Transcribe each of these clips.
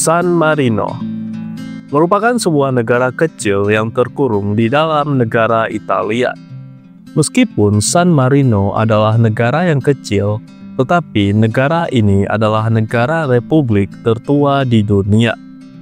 San Marino merupakan sebuah negara kecil yang terkurung di dalam negara Italia. Meskipun San Marino adalah negara yang kecil, tetapi negara ini adalah negara republik tertua di dunia,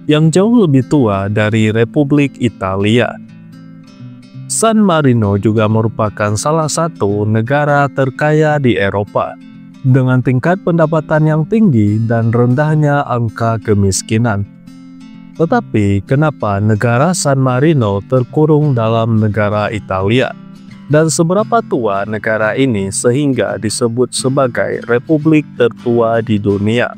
yang jauh lebih tua dari Republik Italia. San Marino juga merupakan salah satu negara terkaya di Eropa, dengan tingkat pendapatan yang tinggi dan rendahnya angka kemiskinan. Tetapi kenapa negara San Marino terkurung dalam negara Italia? Dan seberapa tua negara ini sehingga disebut sebagai republik tertua di dunia?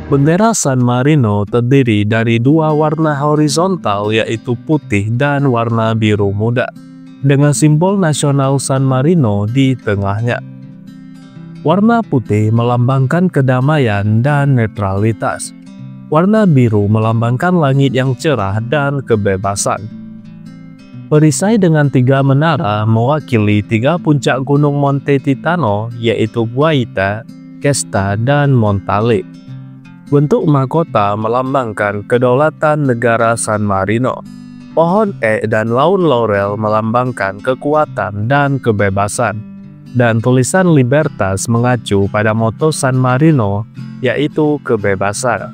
Bendera San Marino terdiri dari dua warna horizontal, yaitu putih dan warna biru muda, dengan simbol nasional San Marino di tengahnya. Warna putih melambangkan kedamaian dan netralitas. Warna biru melambangkan langit yang cerah dan kebebasan. Perisai dengan tiga menara mewakili tiga puncak gunung Monte Titano, yaitu Guaita, Kesta, dan Montale. Bentuk mahkota melambangkan kedaulatan negara San Marino. Pohon dan daun laurel melambangkan kekuatan dan kebebasan. Dan tulisan Libertas mengacu pada moto San Marino, yaitu kebebasan.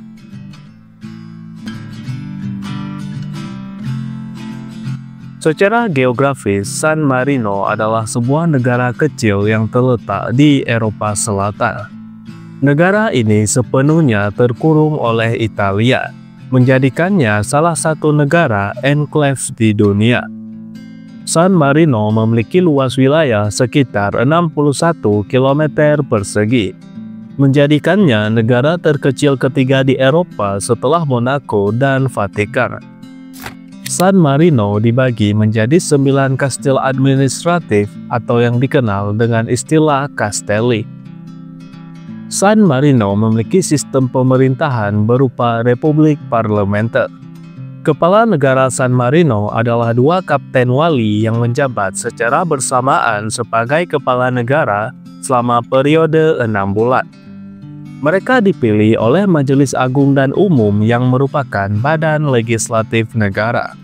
Secara geografis, San Marino adalah sebuah negara kecil yang terletak di Eropa Selatan. Negara ini sepenuhnya terkurung oleh Italia, menjadikannya salah satu negara enklave di dunia. San Marino memiliki luas wilayah sekitar 61 km persegi, menjadikannya negara terkecil ketiga di Eropa setelah Monaco dan Vatikan. San Marino dibagi menjadi 9 kastil administratif atau yang dikenal dengan istilah castelli. San Marino memiliki sistem pemerintahan berupa republik parlementer. Kepala negara San Marino adalah dua kapten wali yang menjabat secara bersamaan sebagai kepala negara selama periode 6 bulan. Mereka dipilih oleh Majelis Agung dan Umum yang merupakan badan legislatif negara.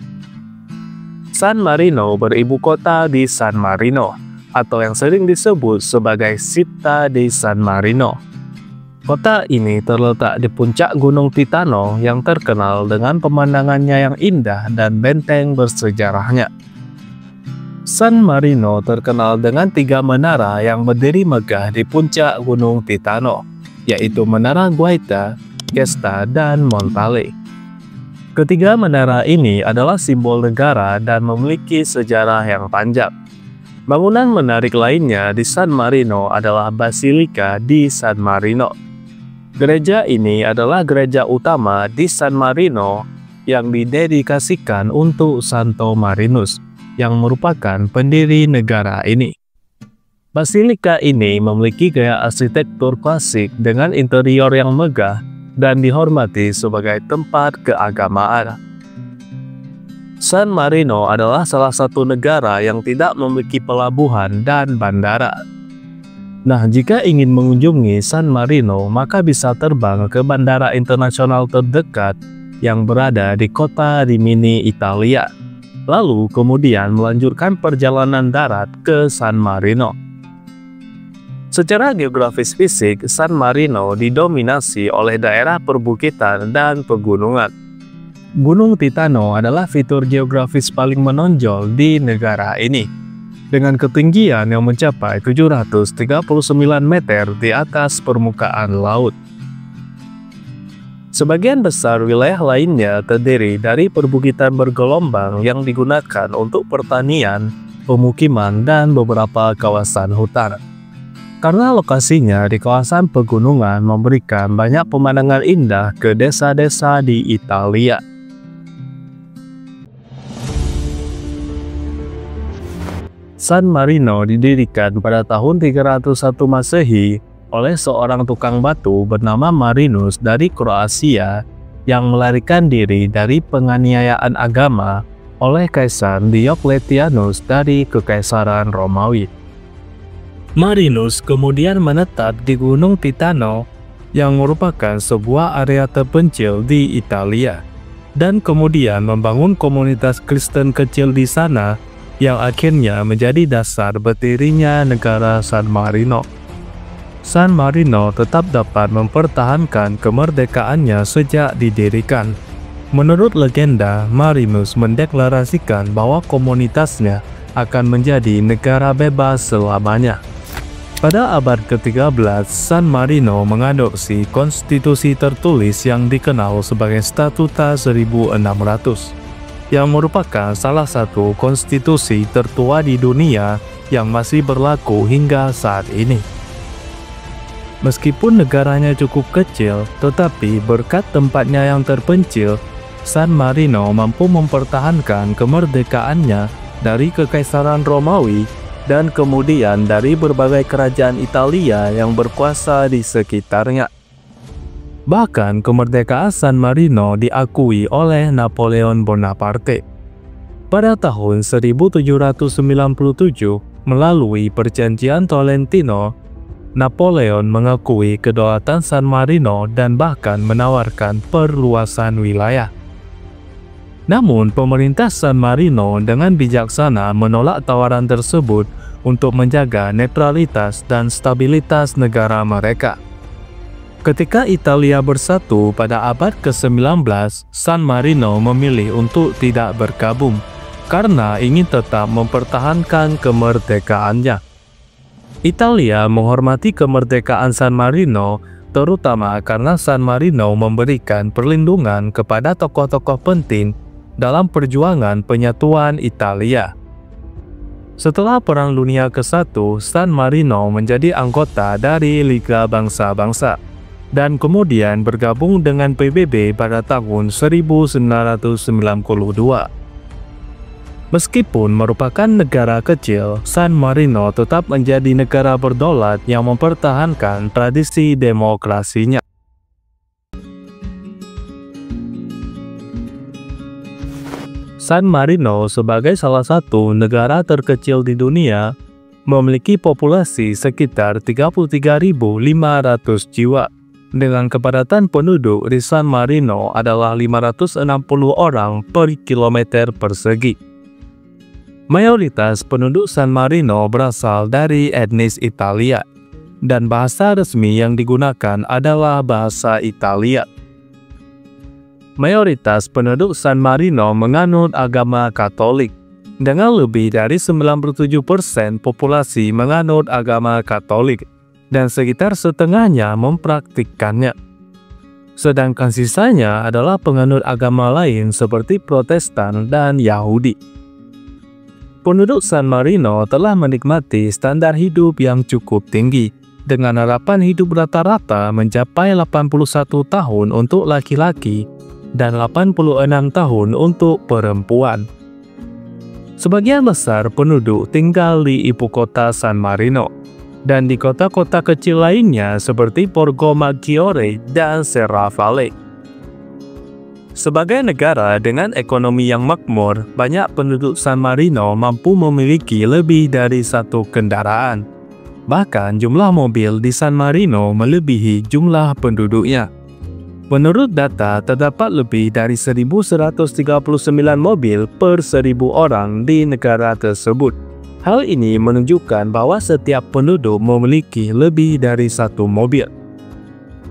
San Marino beribu kota di San Marino, atau yang sering disebut sebagai Città di San Marino. Kota ini terletak di puncak Gunung Titano yang terkenal dengan pemandangannya yang indah dan benteng bersejarahnya. San Marino terkenal dengan 3 menara yang berdiri megah di puncak Gunung Titano, yaitu Menara Guaita, Kesta, dan Montale. Ketiga menara ini adalah simbol negara dan memiliki sejarah yang panjang. Bangunan menarik lainnya di San Marino adalah Basilika di San Marino. Gereja ini adalah gereja utama di San Marino yang didedikasikan untuk Santo Marinus, yang merupakan pendiri negara ini. Basilika ini memiliki gaya arsitektur klasik dengan interior yang megah dan dihormati sebagai tempat keagamaan. San Marino adalah salah satu negara yang tidak memiliki pelabuhan dan bandara. Nah, jika ingin mengunjungi San Marino, maka bisa terbang ke bandara internasional terdekat yang berada di kota Rimini, Italia. Lalu kemudian melanjutkan perjalanan darat ke San Marino. Secara geografis fisik, San Marino didominasi oleh daerah perbukitan dan pegunungan. Gunung Titano adalah fitur geografis paling menonjol di negara ini, dengan ketinggian yang mencapai 739 meter di atas permukaan laut. Sebagian besar wilayah lainnya terdiri dari perbukitan bergelombang yang digunakan untuk pertanian, pemukiman, dan beberapa kawasan hutan. Karena lokasinya di kawasan pegunungan memberikan banyak pemandangan indah ke desa-desa di Italia. San Marino didirikan pada tahun 301 Masehi oleh seorang tukang batu bernama Marinus dari Kroasia yang melarikan diri dari penganiayaan agama oleh Kaisar Diocletianus dari Kekaisaran Romawi. Marinus kemudian menetap di Gunung Titano yang merupakan sebuah area terpencil di Italia, dan kemudian membangun komunitas Kristen kecil di sana yang akhirnya menjadi dasar berdirinya negara San Marino. San Marino tetap dapat mempertahankan kemerdekaannya sejak didirikan. Menurut legenda, Marinus mendeklarasikan bahwa komunitasnya akan menjadi negara bebas selamanya. Pada abad ke-13, San Marino mengadopsi konstitusi tertulis yang dikenal sebagai Statuta 1600, yang merupakan salah satu konstitusi tertua di dunia yang masih berlaku hingga saat ini. Meskipun negaranya cukup kecil, tetapi berkat tempatnya yang terpencil, San Marino mampu mempertahankan kemerdekaannya dari Kekaisaran Romawi dan kemudian dari berbagai kerajaan Italia yang berkuasa di sekitarnya. Bahkan kemerdekaan San Marino diakui oleh Napoleon Bonaparte. Pada tahun 1797, melalui Perjanjian Tolentino, Napoleon mengakui kedaulatan San Marino dan bahkan menawarkan perluasan wilayah. Namun, pemerintah San Marino dengan bijaksana menolak tawaran tersebut untuk menjaga netralitas dan stabilitas negara mereka. Ketika Italia bersatu pada abad ke-19, San Marino memilih untuk tidak bergabung karena ingin tetap mempertahankan kemerdekaannya. Italia menghormati kemerdekaan San Marino, terutama karena San Marino memberikan perlindungan kepada tokoh-tokoh penting dalam perjuangan penyatuan Italia. Setelah Perang Dunia ke-1, San Marino menjadi anggota dari Liga Bangsa-Bangsa dan kemudian bergabung dengan PBB pada tahun 1992. Meskipun merupakan negara kecil, San Marino tetap menjadi negara berdaulat yang mempertahankan tradisi demokrasinya. San Marino sebagai salah satu negara terkecil di dunia, memiliki populasi sekitar 33.500 jiwa. Dengan kepadatan penduduk di San Marino adalah 560 orang per kilometer persegi. Mayoritas penduduk San Marino berasal dari etnis Italia, dan bahasa resmi yang digunakan adalah bahasa Italia. Mayoritas penduduk San Marino menganut agama Katolik, dengan lebih dari 97% populasi menganut agama Katolik, dan sekitar setengahnya mempraktikkannya. Sedangkan sisanya adalah penganut agama lain seperti Protestan dan Yahudi. Penduduk San Marino telah menikmati standar hidup yang cukup tinggi, dengan harapan hidup rata-rata mencapai 81 tahun untuk laki-laki dan 86 tahun untuk perempuan. Sebagian besar penduduk tinggal di ibu kota San Marino dan di kota-kota kecil lainnya seperti Borgo Maggiore dan Serravalle. Sebagai negara dengan ekonomi yang makmur, banyak penduduk San Marino mampu memiliki lebih dari satu kendaraan. Bahkan jumlah mobil di San Marino melebihi jumlah penduduknya. Menurut data, terdapat lebih dari 1.139 mobil per 1.000 orang di negara tersebut. Hal ini menunjukkan bahwa setiap penduduk memiliki lebih dari satu mobil.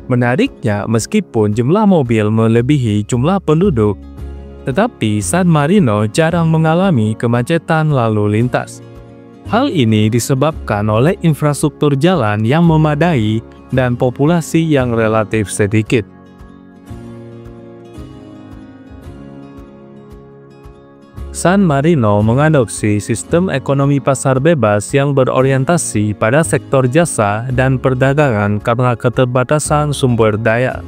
Menariknya, meskipun jumlah mobil melebihi jumlah penduduk, tetapi San Marino jarang mengalami kemacetan lalu lintas. Hal ini disebabkan oleh infrastruktur jalan yang memadai dan populasi yang relatif sedikit. San Marino mengadopsi sistem ekonomi pasar bebas yang berorientasi pada sektor jasa dan perdagangan karena keterbatasan sumber daya.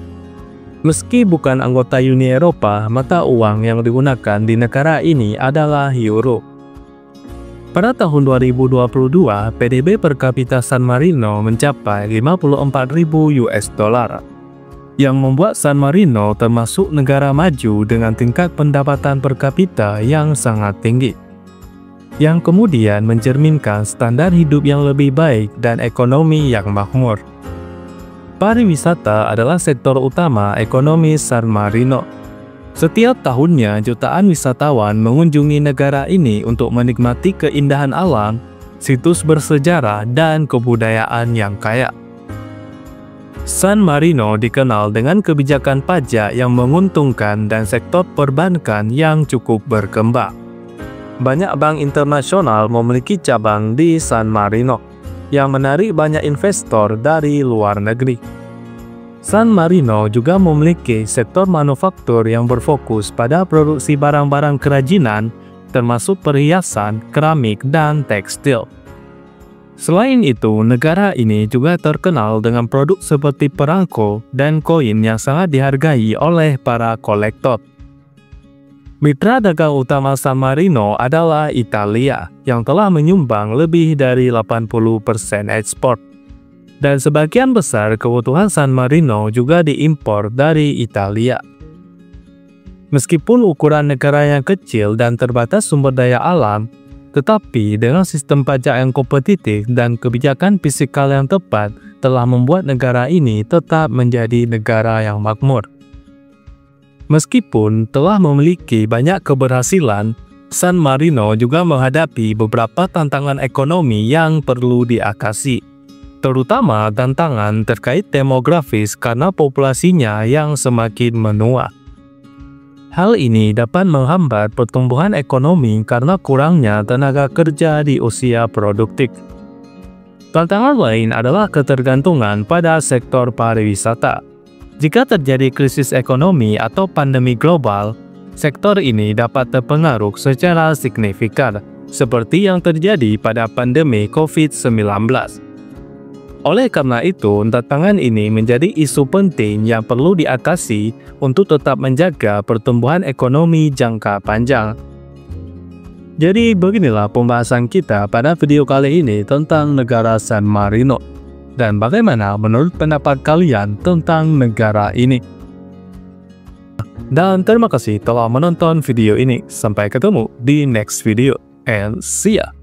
Meski bukan anggota Uni Eropa, mata uang yang digunakan di negara ini adalah euro. Pada tahun 2022, PDB per kapita San Marino mencapai 54.000 US dollar. yang membuat San Marino termasuk negara maju dengan tingkat pendapatan per kapita yang sangat tinggi, yang kemudian mencerminkan standar hidup yang lebih baik dan ekonomi yang makmur. Pariwisata adalah sektor utama ekonomi San Marino. Setiap tahunnya, jutaan wisatawan mengunjungi negara ini untuk menikmati keindahan alam, situs bersejarah, dan kebudayaan yang kaya. San Marino dikenal dengan kebijakan pajak yang menguntungkan dan sektor perbankan yang cukup berkembang. Banyak bank internasional memiliki cabang di San Marino, yang menarik banyak investor dari luar negeri. San Marino juga memiliki sektor manufaktur yang berfokus pada produksi barang-barang kerajinan, termasuk perhiasan, keramik, dan tekstil. Selain itu, negara ini juga terkenal dengan produk seperti perangko dan koin yang sangat dihargai oleh para kolektor. Mitra dagang utama San Marino adalah Italia, yang telah menyumbang lebih dari 80% ekspor. Dan sebagian besar kebutuhan San Marino juga diimpor dari Italia. Meskipun ukuran negara yang kecil dan terbatas sumber daya alam, tetapi dengan sistem pajak yang kompetitif dan kebijakan fiskal yang tepat telah membuat negara ini tetap menjadi negara yang makmur. Meskipun telah memiliki banyak keberhasilan, San Marino juga menghadapi beberapa tantangan ekonomi yang perlu diatasi, terutama tantangan terkait demografis karena populasinya yang semakin menua. Hal ini dapat menghambat pertumbuhan ekonomi karena kurangnya tenaga kerja di usia produktif. Tantangan lain adalah ketergantungan pada sektor pariwisata. Jika terjadi krisis ekonomi atau pandemi global, sektor ini dapat terpengaruh secara signifikan, seperti yang terjadi pada pandemi COVID-19. Oleh karena itu, tantangan ini menjadi isu penting yang perlu diatasi untuk tetap menjaga pertumbuhan ekonomi jangka panjang. Jadi beginilah pembahasan kita pada video kali ini tentang negara San Marino. Dan bagaimana menurut pendapat kalian tentang negara ini? Dan terima kasih telah menonton video ini. Sampai ketemu di next video and see ya!